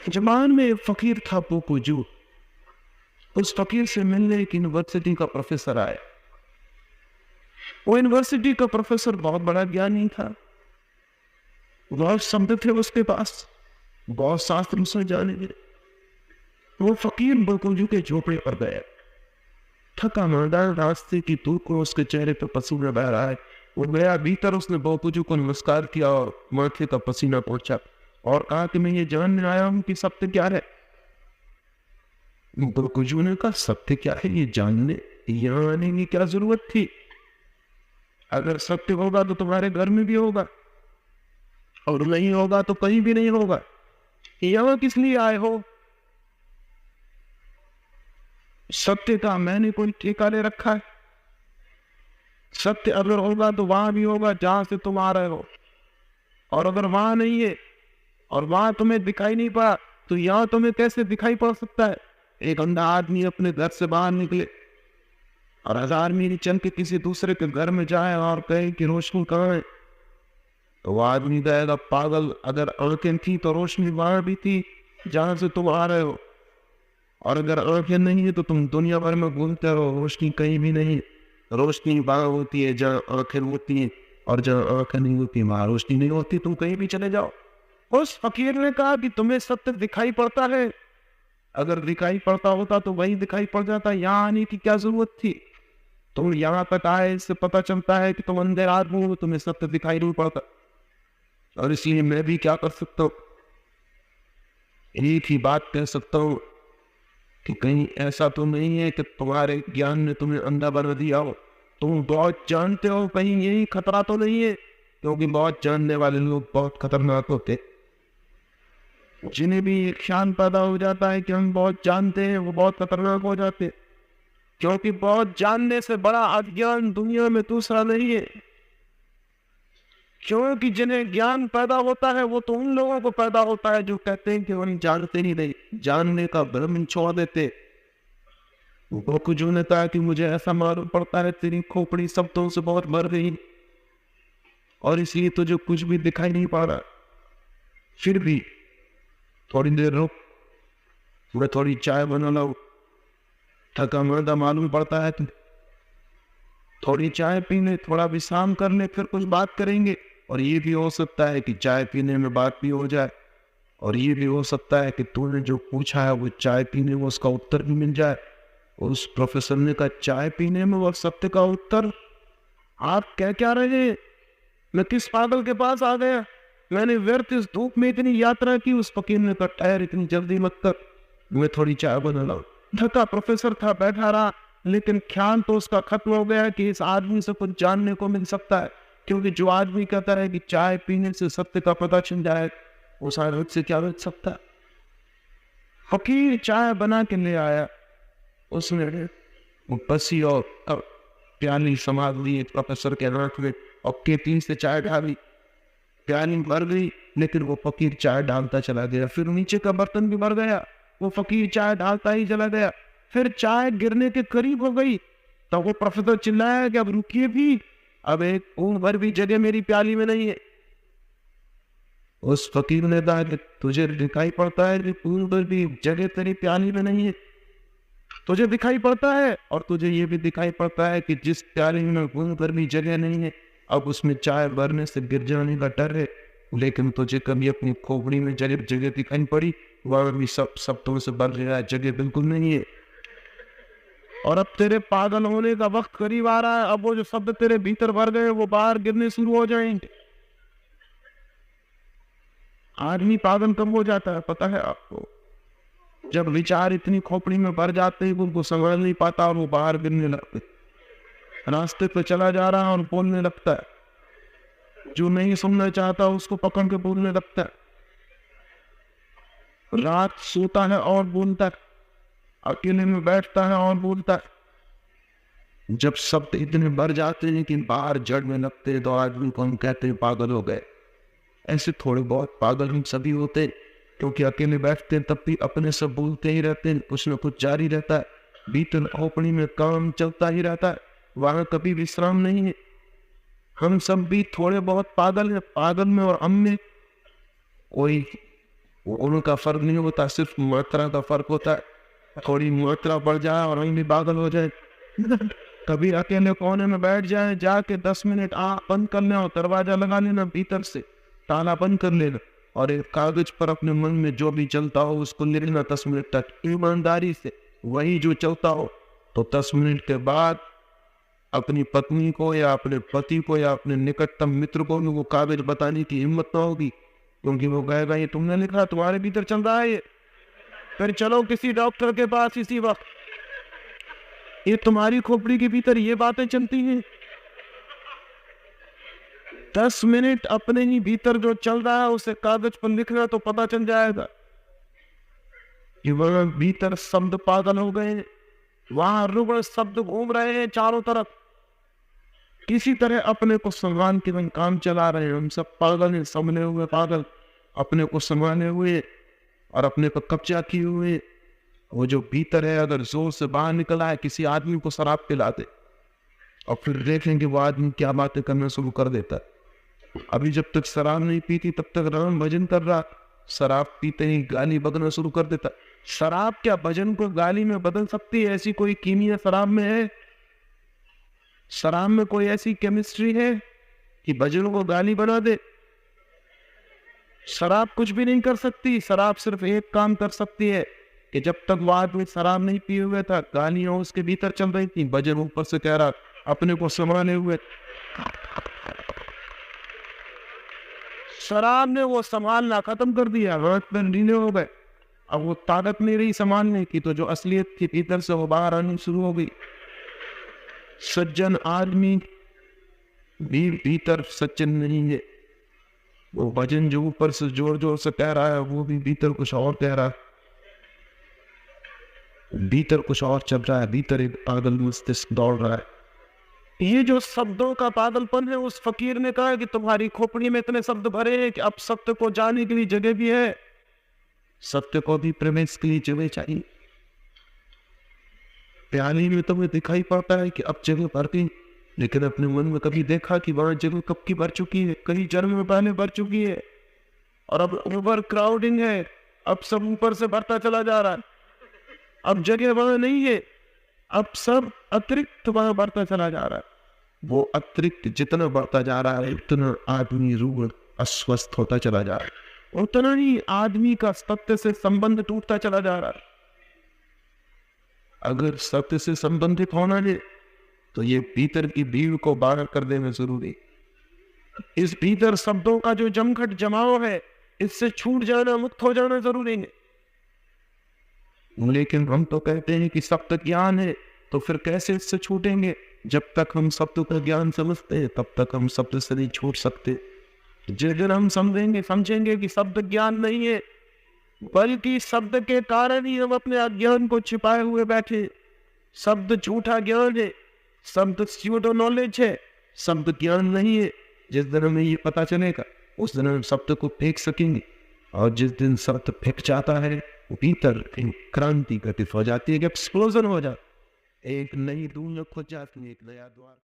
जमान में एक फकीर था पोकोजू। उस फकीर से मिलने एक यूनिवर्सिटी का प्रोफेसर आया। वो यूनिवर्सिटी का प्रोफेसर बहुत बड़ा ज्ञानी था, बहुत शब्द थे उसके पास, बहुत शास्त्र उसने जाने थे। वो फकीर पोकोजू के झोपड़े पर गया। थका मांदा रास्ते की धूप को उसके चेहरे पर पसीना बह रहा है। वो गया भीतर, उसने पोकोजू को नमस्कार किया और माथे का पसीना पोंछा और कहा कि मैं ये जानने आया हूं कि सत्य क्या है। पोकोजू ने कहा, सत्य क्या है ये जानने यहाँ आने की क्या जरूरत थी? अगर सत्य होगा तो तुम्हारे घर में भी होगा, और नहीं होगा तो कहीं भी नहीं होगा। यहाँ किस लिए आए हो? सत्य का मैंने कोई ठेका ले रखा है? सत्य अगर होगा तो वहां भी होगा जहां से तुम आ रहे हो, और अगर वहां नहीं है और वहां तुम्हें दिखाई नहीं पड़ा तो यहाँ तुम्हें कैसे दिखाई पड़ सकता है? एक अंधा आदमी अपने घर से बाहर निकले और 1000 मील चल के किसी दूसरे के घर में जाए और कहे कि रोशनी कहाँ है, तो वो आदमी कहेगा, पागल, अगर आंखें थी तो रोशनी वहां भी थी जहां से तुम आ रहे हो, और अगर आंखें नहीं है तो तुम दुनिया भर में घूमते रहो, रोशनी कहीं भी नहीं। रोशनी वहां होती है जहाँ आंखें होती हैं, और जहाँ आंखें नहीं होती वहां रोशनी नहीं होती, तुम कहीं भी चले जाओ। उस फकीर ने कहा कि तुम्हें सत्य दिखाई पड़ता है? अगर दिखाई पड़ता होता तो वही दिखाई पड़ जाता, यहाँ आने की क्या जरूरत थी? तुम यहाँ तक आए, इससे पता चलता है कि तुम अंधे आदमी हो, तुम्हें सत्य दिखाई नहीं पड़ता। और इसलिए मैं भी क्या कर सकता हूँ? एक ही बात कह सकता हूँ कि कहीं ऐसा तो नहीं है कि तुम्हारे ज्ञान ने तुम्हें अंधा बना दिया हो। तुम बहुत जानते हो, कहीं यही खतरा तो नहीं है? क्योंकि बहुत जानने वाले लोग बहुत खतरनाक होते। जिन्हें भी एक ख्याल पैदा हो जाता है कि हम बहुत जानते हैं, वो बहुत खतरनाक हो जाते हैं, क्योंकि बहुत जानने से बड़ा अज्ञान दुनिया में दूसरा नहीं है। क्योंकि जिन्हें ज्ञान पैदा होता है वो तो उन लोगों को पैदा होता है जो कहते हैं कि हम जानते ही नहीं, जानने का भ्रम छोड़ देते। पोकोजू ने कहा कि मुझे ऐसा मालूम पड़ता है तेरी खोपड़ी शब्दों से बहुत भर गई, और इसलिए तुझे कुछ भी दिखाई नहीं पा रहा। फिर भी थोड़ी देर रुक, मैं थोड़ी चाय बना लाऊं। थका मांदा मालूम पड़ता है, थोड़ी चाय पी ले, थोड़ा विश्राम कर ले, फिर कुछ बात करेंगे। और ये भी हो सकता है कि चाय पीने में बात भी हो जाए, और ये भी हो सकता है कि तूने जो पूछा है वो चाय पीने में उसका उत्तर भी मिल जाए। और उस प्रोफेसर ने कहा, चाय पीने में वो सत्य का उत्तर? आप कह क्या रहे हैं? मैं किस पागल के पास आ गया? मैंने व्यर्थ इस धूप में इतनी यात्रा की। उस फकीर ने कहा, ठहर, इतनी जल्दी मत कर, मैं थोड़ी चाय बना लाऊं। थका प्रोफेसर था, बैठा रहा, लेकिन ख्याल तो उसका खत्म हो गया कि इस आदमी से कुछ जानने को मिल सकता है। क्योंकि जो आदमी कहता है कि चाय पीने से सत्य का पता चल जाए, उस आदमी से क्या मिल सकता है? फकीर चाय बना के ले आया। उसने बसी और प्याली संभाल ली प्रोफेसर के हाथ में, और केतली से चाय डाली। प्याली भर गई, लेकिन वो फकीर चाय डालता चला गया। फिर नीचे का बर्तन भी भर गया, वो फकीर चाय डालता ही चला गया। फिर चाय गिरने के करीब हो गई, तो वो प्रोफेसर चिल्लाया कि अब रुकिए भी, अब एक बूंद भर भी जगह मेरी प्याली में नहीं है। उस फकीर ने कहा कि तुझे दिखाई पड़ता है कि बूंद भर भी जगह तेरी प्याली में नहीं है? तुझे दिखाई पड़ता है, और तुझे ये भी दिखाई पड़ता है कि जिस प्याली में बूंद भर भी जगह नहीं है, अब उसमें चाय भरने से गिर जाने का डर है। लेकिन तुझे कभी अपनी खोपड़ी में जगह दिखाई पड़ी? वह भी सब शब्दों से भर गया है, जगह बिल्कुल नहीं है। और अब तेरे पागल होने का वक्त करीब आ रहा है। अब वो जो शब्द तेरे भीतर भर गए वो बाहर गिरने शुरू हो जाएंगे। आदमी पागल कब हो जाता है पता है आपको? जब विचार इतनी खोपड़ी में भर जाते हैं उनको समझ नहीं पाता और वो बाहर गिरने लगते। रास्ते पे चला जा रहा है और बोलने लगता है, जो नहीं सुनना चाहता उसको पकड़ के बोलने लगता है। रात सोता है और बोलता है, अकेले में बैठता है और बोलता है। जब शब्द इतने भर जाते हैं कि बाहर जड़ने लगते हैं तो आदमी को हम कहते हैं पागल हो गए। ऐसे थोड़े बहुत पागल हम सभी होते हैं, क्योंकि अकेले बैठते हैं तब भी अपने सब बोलते ही रहते हैं, कुछ न कुछ जारी रहता है। भीतर खोपड़ी में काम चलता ही रहता है, वहां कभी विश्राम नहीं है। हम सब भी थोड़े बहुत पागल हैं। पागल में और हम में कोई वो उनका फर्क नहीं होता, सिर्फ मात्रा का फर्क होता है। थोड़ी मात्रा बढ़ जाए और वहीं भी पागल हो जाए। कभी अकेले कोने में बैठ जाए, जाके 10 मिनट आँख बंद कर लें और दरवाजा लगा लेना, भीतर से ताला बंद कर लेना और एक कागज पर अपने मन में जो भी चलता हो उसको लिख लेना 10 मिनट तक ईमानदारी से, वही जो चलता हो। तो 10 मिनट के बाद अपनी पत्नी को या अपने पति को या अपने निकटतम मित्र को भी वो कागज बताने की हिम्मत ना होगी, क्योंकि वो कहेगा ये तुमने लिखा, तुम्हारे भीतर चल रहा है ये, फिर चलो किसी डॉक्टर के पास इसी वक्त, ये तुम्हारी खोपड़ी के भीतर ये बातें चलती हैं। 10 मिनट अपने ही भीतर जो चल रहा है उसे कागज पर लिखना तो पता चल जाएगा कि वह भीतर शब्द पागल हो गए हैं, वहां रुग्ण शब्द घूम रहे हैं चारों तरफ। किसी तरह अपने को संभाल के हम काम चला रहे हैं, हम सब पागल हैं, संभले हुए पागल, अपने को संभाले हुए और अपने पर कब्जा किए हुए। वो जो भीतर है अगर जोर से बाहर निकला है, किसी आदमी को शराब पिला दे और फिर देखेंगे वो आदमी क्या बातें करना शुरू कर देता है। अभी जब तक शराब नहीं पीती तब तक राम भजन कर रहा, शराब पीते ही गाली बकना शुरू कर देता। शराब क्या भजन को गाली में बदल सकती है? ऐसी कोई कीमिया शराब में है? शराब में कोई ऐसी केमिस्ट्री है कि भजन को गाली बना दे? शराब कुछ भी नहीं कर सकती। शराब सिर्फ एक काम कर सकती है कि जब तक वो आदमी शराब नहीं पिए हुए था, गालियां उसके भीतर चल रही थी, भजन ऊपर से कह रहा, अपने को संभाले हुए। शराब ने वो संभालना खत्म कर दिया, हाथ में ढीले हो गए, अब वो ताकत नहीं रही संभालने की, तो जो असलियत थी भीतर से वो बाहर आनी शुरू हो गई। सज्जन आदमी भी भीतर सज्जन नहीं है। वो भजन जो ऊपर से जोर जोर से कह रहा है वो भी भीतर कुछ और कह रहा है, भीतर कुछ और चल रहा है, भीतर एक पागल मस्तिष्क दौड़ रहा है। ये जो शब्दों का पागलपन है, उस फकीर ने कहा कि तुम्हारी खोपड़ी में इतने शब्द भरे हैं कि अब सत्य को जाने के लिए जगह भी है, सत्य को भी प्रवेश के लिए जगह चाहिए। प्याली में तुम्हें दिखाई पड़ता है कि अब जगह भर गई, लेकिन अपने मन में कभी देखा कि वहां जगह कब की भर चुकी है? कई जन्म में पहले भर चुकी है और अब ओवर क्राउडिंग है, अब सब ऊपर से भरता चला जा रहा है, अब जगह वहां नहीं है, अब सब अतिरिक्त वहां बढ़ता चला जा रहा है। वो अतिरिक्त जितना बढ़ता जा रहा है उतना आदमी रूह अस्वस्थ होता चला जा रहा है, उतना ही आदमी का सत्य से संबंध टूटता चला जा रहा है। अगर सत्य से संबंधित होना है तो ये भीतर की भीड़ को बाहर कर देना जरूरी। इस भीतर शब्दों का जो जमघट जमाव है, इससे छूट जाना, मुक्त हो जाना जरूरी है। लेकिन हम तो कहते हैं कि शब्द ज्ञान है, तो फिर कैसे इससे छूटेंगे? जब तक हम शब्द का ज्ञान समझते हैं तब तक हम शब्द से नहीं छूट सकते। जिस दिन हम समझेंगे कि शब्द ज्ञान नहीं है, बल्कि शब्द के कारण ही हम अपने अज्ञान को छिपाए हुए बैठे, शब्द झूठा ज्ञान है, शब्द स्यूडो नॉलेज है, शब्द ज्ञान नहीं है, जिस दिन हमें ये पता चलेगा उस दिन हम शब्द को फेंक सकेंगे। और जिस दिन शब्द फेंक जाता है भीतर क्रांति घटित हो जाती है, एक्सप्लोजन हो जाता है, एक नई दुनिया खुद जाती है, एक नया द्वार।